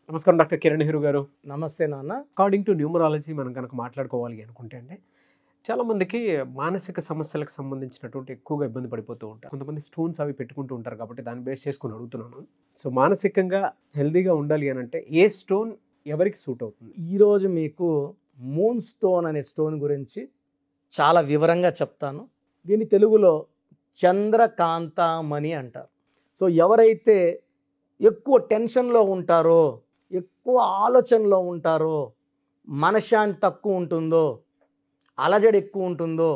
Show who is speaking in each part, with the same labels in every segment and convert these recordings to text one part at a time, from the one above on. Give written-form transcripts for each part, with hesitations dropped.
Speaker 1: నమస్కారం డాక్టర్ కిరణ్ నెహ్రూ గారు.
Speaker 2: నమస్తే నాన్న.
Speaker 1: అకార్డింగ్ టు న్యూమరాలజీ మనం కనుక మాట్లాడుకోవాలి అనుకుంటే అండి, చాలామందికి మానసిక సమస్యలకు సంబంధించినటువంటి ఎక్కువగా ఇబ్బంది పడిపోతూ ఉంటారు. కొంతమంది స్టోన్స్ అవి పెట్టుకుంటూ ఉంటారు కాబట్టి దాన్ని బేస్ చేసుకుని అడుగుతున్నాను. సో మానసికంగా హెల్దీగా ఉండాలి అని అంటే ఏ స్టోన్ ఎవరికి సూట్ అవుతుంది?
Speaker 2: ఈరోజు మీకు మూన్ స్టోన్ అనే స్టోన్ గురించి చాలా వివరంగా చెప్తాను. దీన్ని తెలుగులో చంద్రకాంతామణి అంటారు. సో ఎవరైతే ఎక్కువ టెన్షన్లో ఉంటారో, ఎక్కువ ఆలోచనలో ఉంటారో, మనశ్శాంతి తక్కువ ఉంటుందో, అలజడి ఎక్కువ ఉంటుందో,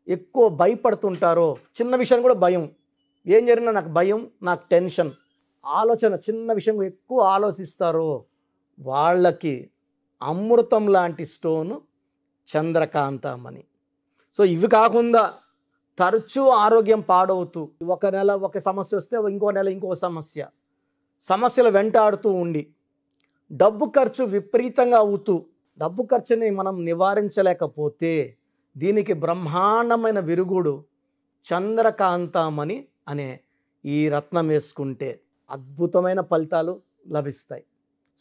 Speaker 2: ఎక్కువ భయపడుతుంటారో, చిన్న విషయం కూడా భయం, ఏం జరిగినా నాకు భయం, నాకు టెన్షన్, ఆలోచన చిన్న విషయం ఎక్కువ ఆలోచిస్తారో వాళ్ళకి అమృతం లాంటి స్టోను చంద్రకాంతామణి. సో ఇవి కాకుండా తరచూ ఆరోగ్యం పాడవుతూ, ఒక నెల ఒక సమస్య వస్తే ఇంకో నెల ఇంకో సమస్యలు వెంటాడుతూ ఉండి, డబ్బు ఖర్చు విపరీతంగా అవుతూ, డబ్బు ఖర్చుని మనం నివారించలేకపోతే దీనికి బ్రహ్మాండమైన విరుగుడు చంద్రకాంతామణి అనే ఈ రత్నం వేసుకుంటే అద్భుతమైన ఫలితాలు లభిస్తాయి.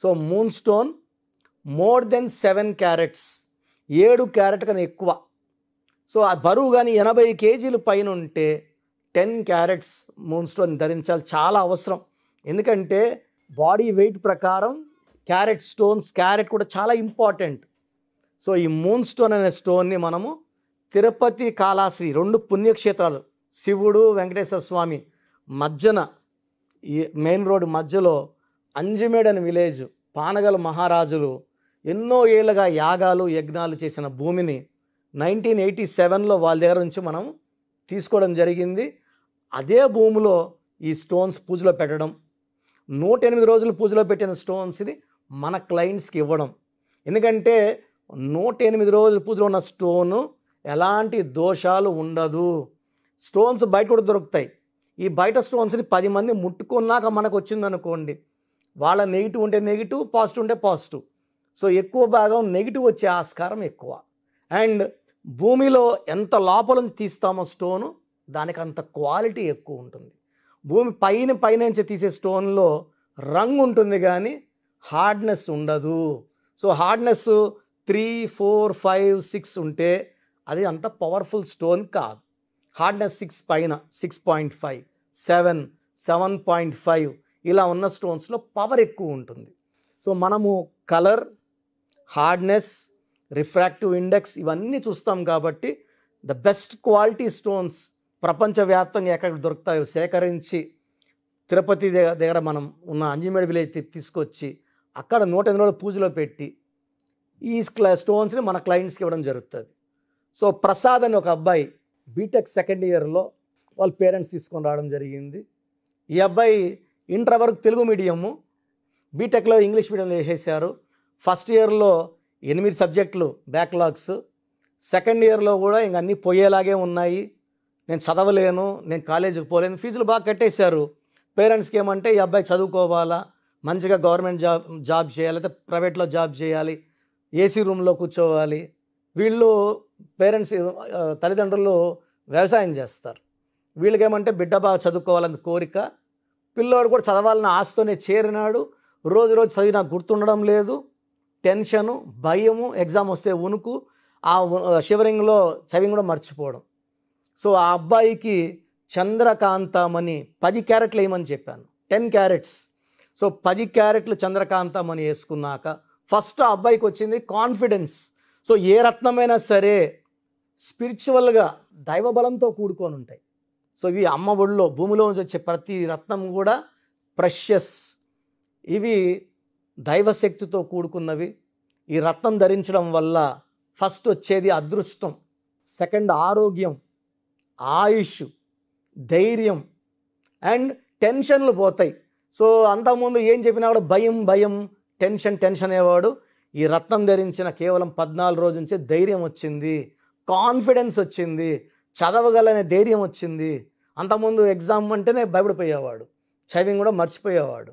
Speaker 2: So moonstone more than 7 carats, 7 carat కన్నా ఎక్కువ. సో ఆ బరువు కానీ 80 కేజీలు పైన ఉంటే 10 క్యారెట్స్ మూన్ స్టోన్ ధరించాలి, చాలా అవసరం. ఎందుకంటే బాడీ వెయిట్ ప్రకారం క్యారెట్ కూడా చాలా ఇంపార్టెంట్. సో ఈ మూన్ స్టోన్ అనే స్టోన్ని మనము తిరుపతి కాళహస్తి 2 పుణ్యక్షేత్రాలు, శివుడు వెంకటేశ్వర స్వామి మధ్యన, ఈ మెయిన్ రోడ్ మధ్యలో అంజిమేడ్ అనే విలేజ్, పానగల మహారాజులు ఎన్నో ఏళ్ళగా యాగాలు యజ్ఞాలు చేసిన భూమిని 1987లో వాళ్ళ దగ్గర నుంచి మనం తీసుకోవడం జరిగింది. అదే భూమిలో ఈ స్టోన్స్ పూజలో పెట్టడం, 108 రోజులు పూజలో పెట్టిన స్టోన్స్ ఇది మన క్లయింట్స్కి ఇవ్వడం. ఎందుకంటే 108 రోజులు పూజలో ఉన్న స్టోను ఎలాంటి దోషాలు ఉండదు. స్టోన్స్ బయట కూడా దొరుకుతాయి. ఈ బయట స్టోన్స్ని 10 మంది ముట్టుకున్నాక మనకు వచ్చిందనుకోండి, వాళ్ళ నెగిటివ్ ఉంటే నెగిటివ్, పాజిటివ్ ఉంటే పాజిటివ్. సో ఎక్కువ భాగం నెగిటివ్ వచ్చే ఆస్కారం ఎక్కువ. అండ్ భూమిలో ఎంత లోపల నుంచి తీస్తామో స్టోను, దానికి అంత క్వాలిటీ ఎక్కువ ఉంటుంది. భూమి పైనుంచి తీసే స్టోన్లో రంగు ఉంటుంది కానీ హార్డ్నెస్ ఉండదు. సో హార్డ్నెస్ 3, 4, 5, 6 ఉంటే అది అంత పవర్ఫుల్ స్టోన్ కాదు. హార్డ్నెస్ 6 పైన 6.5, 7, 7.5 ఇలా ఉన్న స్టోన్స్లో పవర్ ఎక్కువ ఉంటుంది. సో మనము కలర్, హార్డ్నెస్, రిఫ్రాక్టివ్ ఇండెక్స్ ఇవన్నీ చూస్తాం కాబట్టి ద బెస్ట్ క్వాలిటీ స్టోన్స్ ప్రపంచవ్యాప్తంగా ఎక్కడ దొరుకుతాయో సేకరించి తిరుపతి దగ్గర మనం ఉన్న అంజిమేడ్ విలేజ్ తీసుకొచ్చి అక్కడ 108 రోజుల పూజలో పెట్టి ఈ స్టోన్స్ని మన క్లయింట్స్కి ఇవ్వడం జరుగుతుంది. సో ప్రసాద్ అని ఒక అబ్బాయి బీటెక్ సెకండ్ ఇయర్లో వాళ్ళ పేరెంట్స్ తీసుకొని రావడం జరిగింది. ఈ అబ్బాయి ఇంటర్ వరకు తెలుగు మీడియము, బీటెక్లో ఇంగ్లీష్ మీడియంలో వేసేసారు. ఫస్ట్ ఇయర్లో 8 సబ్జెక్టులు బ్యాక్లాగ్స్, సెకండ్ ఇయర్లో కూడా ఇంక అన్నీ పోయేలాగే ఉన్నాయి, నేను చదవలేను, నేను కాలేజీకి పోలేను, ఫీజులు బాగా కట్టేశారు. పేరెంట్స్కి ఏమంటే ఈ అబ్బాయి చదువుకోవాలా, మంచిగా గవర్నమెంట్ జాబ్ చేయాలి, లేకపోతే ప్రైవేట్లో జాబ్ చేయాలి, ఏసీ రూమ్లో కూర్చోవాలి. వీళ్ళు పేరెంట్స్ తల్లిదండ్రులు వ్యవసాయం చేస్తారు. వీళ్ళకేమంటే బిడ్డ బాగా చదువుకోవాలని కోరిక, పిల్లోడు కూడా చదవాలని ఆశతోనే చేరినాడు. రోజు చదివి నాకు గుర్తుండడం లేదు, టెన్షను, భయము, ఎగ్జామ్ వస్తే ఉనుకు, ఆ షివరింగ్లో చదివి కూడా మర్చిపోవడం. సో ఆ అబ్బాయికి చంద్రకాంతామణి 10 క్యారెట్లు వేయమని చెప్పాను, 10 క్యారెట్స్. సో 10 క్యారెట్లు చంద్రకాంతామణి వేసుకున్నాక ఫస్ట్ ఆ అబ్బాయికి వచ్చింది కాన్ఫిడెన్స్. సో ఏ రత్నమైనా సరే స్పిరిచువల్గా దైవబలంతో కూడుకొని ఉంటాయి. సో ఇవి అమ్మ ఒడిలో భూమిలో నుంచి వచ్చే ప్రతి రత్నం కూడా ప్రెషస్, ఇవి దైవశక్తితో కూడుకున్నవి. ఈ రత్నం ధరించడం వల్ల ఫస్ట్ వచ్చేది అదృష్టం, సెకండ్ ఆరోగ్యం, ఆయుష్, ధైర్యం అండ్ టెన్షన్లు పోతాయి. సో అంతకుముందు ఏం చెప్పినా కూడా భయం, టెన్షన్ అనేవాడు. ఈ రత్నం ధరించిన కేవలం 14 రోజుల నుంచే ధైర్యం వచ్చింది, కాన్ఫిడెన్స్ వచ్చింది, చదవగలనే ధైర్యం వచ్చింది. అంతకుముందు ఎగ్జామ్ అంటేనే భయపడిపోయేవాడు, చదివి కూడా మర్చిపోయేవాడు.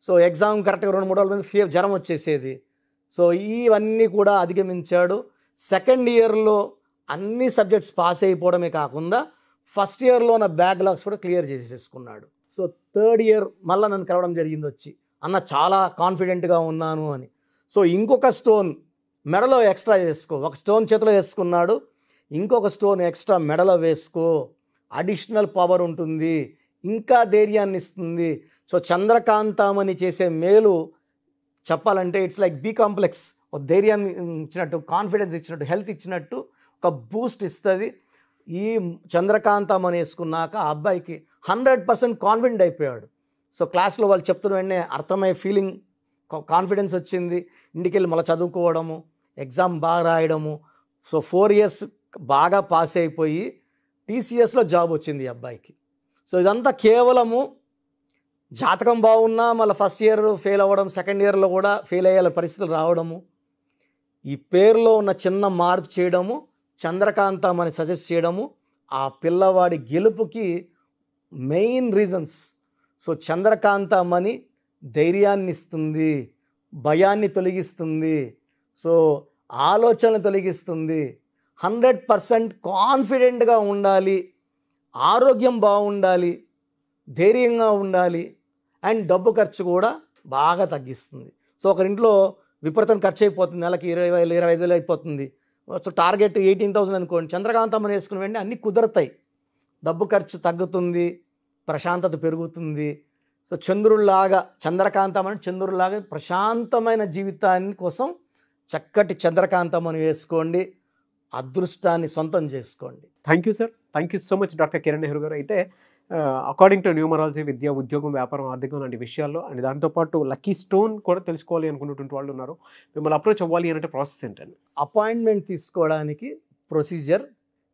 Speaker 2: సో ఎగ్జామ్ కరెక్ట్గా 2-3 రోజుల మీద జ్వరం వచ్చేసేది. సో ఇవన్నీ కూడా అధిగమించాడు. సెకండ్ ఇయర్లో అన్ని సబ్జెక్ట్స్ పాస్ అయిపోవడమే కాకుండా ఫస్ట్ ఇయర్లో ఉన్న బ్యాక్లాగ్స్ కూడా క్లియర్ చేసేసుకున్నాడు. సో థర్డ్ ఇయర్ మళ్ళీ నన్ను కలవడం జరిగింది వచ్చి, అన్న చాలా కాన్ఫిడెంట్గా ఉన్నాను అని. సో ఇంకొక స్టోన్ మెడలో ఎక్స్ట్రా వేసుకో. ఒక స్టోన్ చేతిలో వేసుకున్నాడు, ఇంకొక స్టోన్ ఎక్స్ట్రా మెడలో వేసుకో. అడిషనల్ పవర్ ఉంటుంది, ఇంకా ధైర్యాన్ని ఇస్తుంది. సో చంద్రకాంతామణి చేసే మేలు చెప్పాలంటే ఇట్స్ లైక్ బి కాంప్లెక్స్. ఒక ధైర్యాన్ని ఇచ్చినట్టు, కాన్ఫిడెన్స్ ఇచ్చినట్టు, హెల్త్ ఇచ్చినట్టు ఒక బూస్ట్ ఇస్తుంది. ఈ చంద్రకాంతామణి వేసుకున్నాక ఆ అబ్బాయికి 100% కాన్ఫిడెంట్ అయిపోయాడు. సో క్లాస్లో వాళ్ళు చెప్తున్న వెంటనే అర్థమయ్యే ఫీలింగ్, కాన్ఫిడెన్స్ వచ్చింది. ఇంటికి వెళ్ళి మళ్ళీ చదువుకోవడము, ఎగ్జామ్ బాగా రాయడము. సో 4 years బాగా పాస్ అయిపోయి టీసీఎస్లో జాబ్ వచ్చింది ఈ అబ్బాయికి. సో ఇదంతా కేవలము జాతకం బాగున్నా మళ్ళీ ఫస్ట్ ఇయర్ ఫెయిల్ అవ్వడం, సెకండ్ ఇయర్లో కూడా ఫెయిల్ అయ్యే పరిస్థితులు రావడము, ఈ పేరులో ఉన్న చిన్న మార్పు చేయడము, చంద్రకాంతమని సజెస్ట్ చేయడము ఆ పిల్లవాడి గెలుపుకి మెయిన్ రీజన్స్. సో చంద్రకాంతమని ధైర్యాన్ని ఇస్తుంది, భయాన్ని తొలగిస్తుంది, సో ఆలోచనలు తొలగిస్తుంది. 100% కాన్ఫిడెంట్గా ఉండాలి, ఆరోగ్యం బాగుండాలి, ధైర్యంగా ఉండాలి, అండ్ డబ్బు ఖర్చు కూడా బాగా తగ్గిస్తుంది. సో ఒకరింట్లో విపరీతం ఖర్చు అయిపోతుంది, నెలకి 20,000 25,000 అయిపోతుంది. సో టార్గెట్ 18,000 అనుకోండి, చంద్రకాంతమని వేసుకుని వెంటనే అన్నీ కుదురుతాయి. డబ్బు ఖర్చు తగ్గుతుంది, ప్రశాంతత పెరుగుతుంది. సో చంద్రకాంతమని చంద్రుడిలాగా ప్రశాంతమైన జీవితాన్ని కోసం చక్కటి చంద్రకాంతమని వేసుకోండి, అదృష్టాన్ని సొంతం చేసుకోండి.
Speaker 1: Thank you sir, thank you so much doctor Kiran Nehru గారు. అయితే అకార్డింగ్ టు న్యూమరాలజీ, విద్య, ఉద్యోగం, వ్యాపారం, ఆర్థికం లాంటి విషయాల్లో అండ్ దాంతోపాటు లక్కీ స్టోన్ కూడా తెలుసుకోవాలి అనుకున్నటువంటి వాళ్ళు ఉన్నారు. మిమ్మల్ని అప్రోచ్ అవ్వాలి అంటే ప్రాసెస్ ఏంటండి?
Speaker 2: అపాయింట్మెంట్ తీసుకోవడానికి ప్రొసీజర్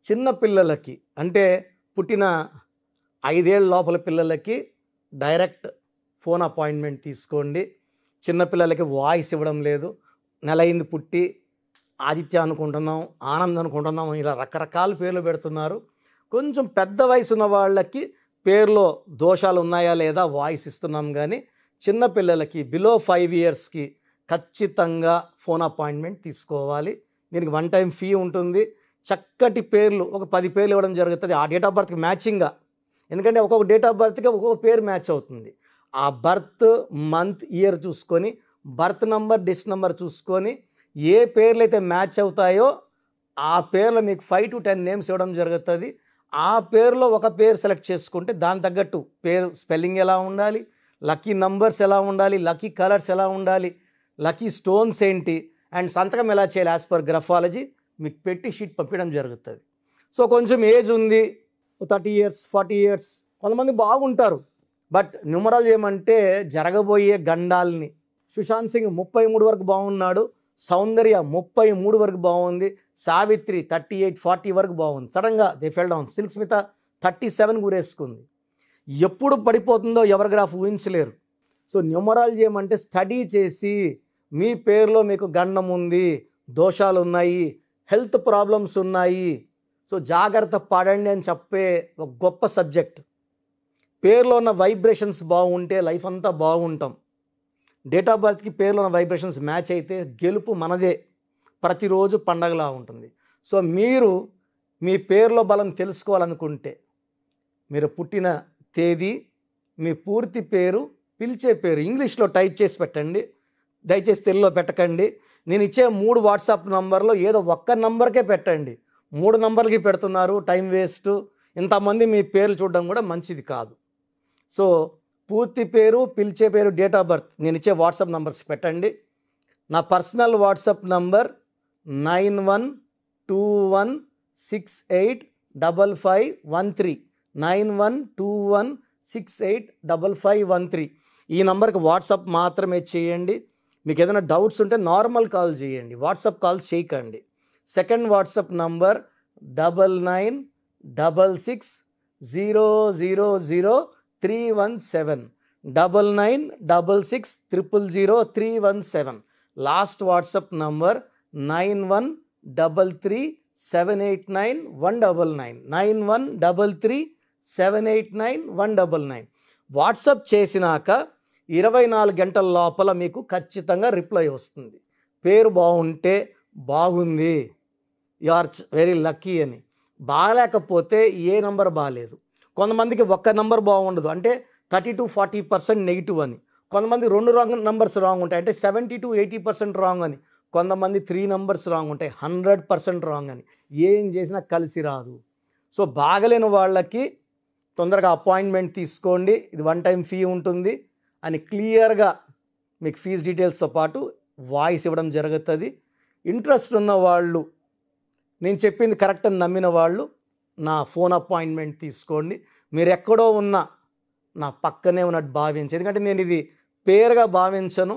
Speaker 2: చిన్న పిల్లలకి, అంటే పుట్టిన 5 ఏళ్ళ లోపల పిల్లలకి డైరెక్ట్ ఫోన్ అపాయింట్మెంట్ తీసుకోండి. చిన్నపిల్లలకి వాయిస్ ఇవ్వడం లేదు. నెల అయింది పుట్టి ఆదిత్య అనుకుంటున్నాం, ఆనంద్ అనుకుంటున్నాం, ఇలా రకరకాల పేర్లు పెడుతున్నారు. కొంచెం పెద్ద వయసు ఉన్న వాళ్ళకి పేర్లో దోషాలు ఉన్నాయా లేదా వాయిస్ ఇస్తున్నాం, కానీ చిన్నపిల్లలకి బిలో 5 yearsకి ఖచ్చితంగా ఫోన్ అపాయింట్మెంట్ తీసుకోవాలి. దీనికి 1 time ఫీ ఉంటుంది. చక్కటి పేర్లు ఒక 10 పేర్లు ఇవ్వడం జరుగుతుంది, ఆ డేట్ ఆఫ్ బర్త్కి మ్యాచింగ్గా. ఎందుకంటే ఒక్కొక్క డేట్ ఆఫ్ బర్త్కి ఒక్కొక్క పేరు మ్యాచ్ అవుతుంది. ఆ బర్త్ మంత్ ఇయర్ చూసుకొని, బర్త్ నంబర్ డిస్ నంబర్ చూసుకొని ఏ పేర్లు అయితే మ్యాచ్ అవుతాయో ఆ పేర్లు మీకు 5 to 10 నేమ్స్ ఇవ్వడం జరుగుతుంది. ఆ పేరులో ఒక పేరు సెలెక్ట్ చేసుకుంటే దాని తగ్గట్టు పేరు స్పెల్లింగ్ ఎలా ఉండాలి, లక్కీ నంబర్స్ ఎలా ఉండాలి, లక్కీ కలర్స్ ఎలా ఉండాలి, లక్కీ స్టోన్స్ ఏంటి, అండ్ సంతకం ఎలా చేయాలి యాజ్ పర్ గ్రఫాలజీ మీకు పెట్టి షీట్ పంపించడం జరుగుతుంది. సో కొంచెం ఏజ్ ఉంది, 30 years 40 years కొంతమంది బాగుంటారు, బట్ న్యూమరాలజీ ఏమంటే జరగబోయే గండాల్ని. సుశాంత్ సింగ్ 33 వరకు బాగున్నాడు, సౌందర్య 33 వరకు బాగుంది, సావిత్రి 38 40 వరకు బాగుంది. సడన్గా they fell down. Silk Smitha 37 గురేసుకుంది. ఎప్పుడు పడిపోతుందో ఎవరి గ్రాఫ్ ఊహించలేరు. సో న్యూమరాలజీ ఏమంటే స్టడీ చేసి మీ పేరులో మీకు గండం ఉంది, దోషాలు ఉన్నాయి, హెల్త్ ప్రాబ్లమ్స్ ఉన్నాయి, సో జాగ్రత్త పడండి అని చెప్పే ఒక గొప్ప సబ్జెక్ట్. పేరులో ఉన్న వైబ్రేషన్స్ బాగుంటే లైఫ్ అంతా బాగుంటాం. డేట్ ఆఫ్ బర్త్కి పేరులో ఉన్న వైబ్రేషన్స్ మ్యాచ్ అయితే గెలుపు మనదే, ప్రతిరోజు పండగలా ఉంటుంది. సో మీరు మీ పేరులో బలం తెలుసుకోవాలనుకుంటే మీరు పుట్టిన తేదీ, మీ పూర్తి పేరు, పిలిచే పేరు ఇంగ్లీష్లో టైప్ చేసి పెట్టండి, దయచేసి తెలుగులో పెట్టకండి. నేను ఇచ్చే 3 WhatsApp నంబర్లో ఏదో ఒక్క నంబర్కే పెట్టండి. 3 నంబర్లకి పెడుతున్నారు, టైం వేస్ట్. ఇంతమంది మీ పేర్లు చూడడం కూడా మంచిది కాదు. సో పూర్తి పేరు, పిలిచే పేరు, డేట్ ఆఫ్ బర్త్ నేను ఇచ్చే వాట్సాప్ నంబర్స్ పెట్టండి. నా పర్సనల్ వాట్సాప్ నంబర్ 9121685513 9121685513. ఈ నంబర్కి వాట్సాప్ మాత్రమే చేయండి. మీకు ఏదైనా డౌట్స్ ఉంటే నార్మల్ కాల్ చేయండి, వాట్సాప్ కాల్స్ చేయకండి. Second WhatsApp number 9966000317 9966000317. Last WhatsApp number 9133789199 9133789199. WhatsApp చేసినాక 24 గంటల లోపల మీకు ఖచ్చితంగా రిప్లై వస్తుంది. పేరు బాగుంటే బాగుంది, యు ఆర్ వెరీ లక్కీ అని. బాగాలేకపోతే ఏ నంబర్ బాగాలేదు. కొంతమందికి ఒక్క నంబర్ బాగుండదు, అంటే 30 to 40% నెగిటివ్ అని. కొంతమంది 2 నంబర్స్ రాంగ్ ఉంటాయి, అంటే 70 to 80% రాంగ్ అని. కొంతమంది 3 నంబర్స్ రాంగ్ ఉంటాయి, 100% రాంగ్ అని. ఏం చేసినా కలిసి రాదు. సో బాగలేని వాళ్ళకి తొందరగా అపాయింట్మెంట్ తీసుకోండి, ఇది 1 టైం ఫీ ఉంటుంది అని క్లియర్గా మీకు ఫీజు డీటెయిల్స్తో పాటు వాయిస్ ఇవ్వడం జరుగుతుంది. ఇంట్రెస్ట్ ఉన్న వాళ్ళు, నేను చెప్పింది కరెక్ట్ అని నమ్మిన వాళ్ళు నా ఫోన్ అపాయింట్మెంట్ తీసుకోండి. మీరు ఎక్కడో ఉన్నా నా పక్కనే ఉన్నట్టు భావించి, ఎందుకంటే నేను ఇది పేరుగా భావించను,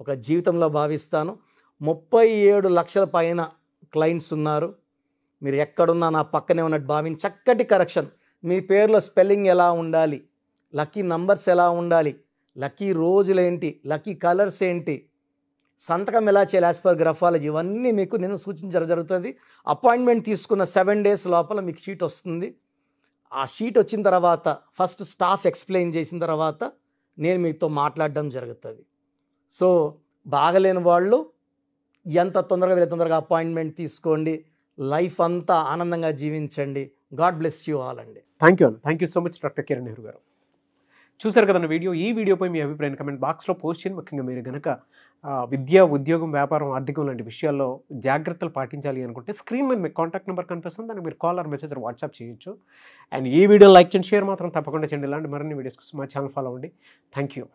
Speaker 2: ఒక జీవితంలో భావిస్తాను. 37 లక్షల పైన క్లయింట్స్ ఉన్నారు. మీరు ఎక్కడున్నా నా పక్కనే ఉన్నట్టు భావించి చక్కటి కరెక్షన్, మీ పేరులో స్పెల్లింగ్ ఎలా ఉండాలి, లక్కీ నంబర్స్ ఎలా ఉండాలి, లక్కీ రోజులేంటి, లక్కీ కలర్స్ ఏంటి, సంతకం ఎలా చేయాలి యాజ్ పర్ గ్రఫాలజీ, ఇవన్నీ మీకు నేను సూచించడం జరుగుతుంది. అపాయింట్మెంట్ తీసుకున్న 7 days లోపల మీకు షీట్ వస్తుంది. ఆ షీట్ వచ్చిన తర్వాత ఫస్ట్ స్టాఫ్ ఎక్స్ప్లెయిన్ చేసిన తర్వాత నేను మీతో మాట్లాడడం జరుగుతుంది. సో బాగలేని వాళ్ళు ఎంత తొందరగా వీళ్ళ తొందరగా అపాయింట్మెంట్ తీసుకోండి, లైఫ్ అంతా ఆనందంగా జీవించండి. గాడ్ బ్లెస్ యూ ఆల్ అండి.
Speaker 1: Thank you so much doctor Kiran Nehru గారు. చూసారు కదన్న వీడియో. ఈ వీడియోపై మీ అభిప్రాయం కమెంట్ బాక్స్లో పోస్ట్ చేయండి. ముఖ్యంగా మీరు కనుక విద్య, ఉద్యోగం, వ్యాపారం, ఆర్థికం లాంటి విషయాల్లో జాగ్రత్తలు పాటించాలి అనుకుంటే స్క్రీన్ మీద మీకు కాంటాక్ట్ నెంబర్ కనిపిస్తుంది, దానికి మీరు కాల్ ఆర్ మెసేజ్ వాట్సాప్ చేయొచ్చు. అండ్ ఈ వీడియో లైక్ చేయండి, షేర్ మాత్రం తప్పకుండా చేయండి. ఇలాంటి మరిన్ని వీడియోస్ కోసం మా ఛానల్ ఫాలో అవ్వండి. Thank you.